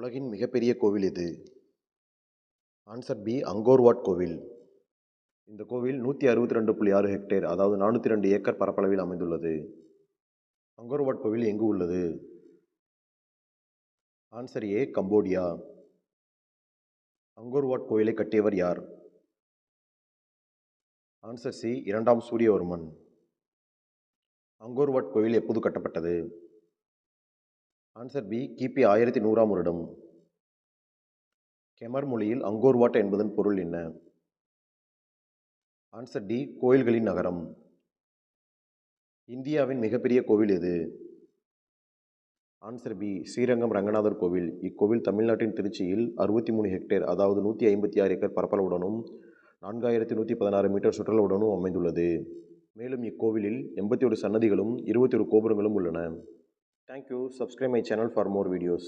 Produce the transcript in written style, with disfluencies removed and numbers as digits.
உலகின் மிகப்பெரிய கோவில் எது? ஆன்சர் பி அங்கோர் வாட் கோவில். இந்த கோவில் 162.6 ஹெக்டேர் அதாவது 402 ஏக்கர் பரப்பளவில் அமைந்துள்ளது. அங்கோர் வாட் கோவில் எங்கு உள்ளது? Answer A Cambodia. Angkor Wat கோவிலை கட்டியவர் யார்? ஆன்சர் சி இரண்டாம் சூரியவர்மன். அங்கோர் வாட் கோவில் எப்போது கட்டப்பட்டது? ஆன்சர் பி கிபி 1100 வருடம். கெமர் மொழியில் அங்கோர் வாட் என்பதன் பொருள் என்ன? ஆன்சர் டி கோயில்களின் நகரம். இந்தியாவின் மிகப்பெரிய கோவில் எது? ஆன்சர் பி ஸ்ரீரங்கம் ரங்கநாதர் கோவில். இக்கோவில் தமிழ்நாட்டின் திருச்சியில் 63 ஹெக்டேர் அதாவது 156 ஏக்கர் பரப்பளவுடனும் 4116 மீட்டர் சுற்றளவுடனும் அமைந்துள்ளது. மேலும் இக்கோவிலில் 81 சன்னதிகளும் 21 கோபுரங்களும் உள்ளன. Thank you. Subscribe my channel for more videos.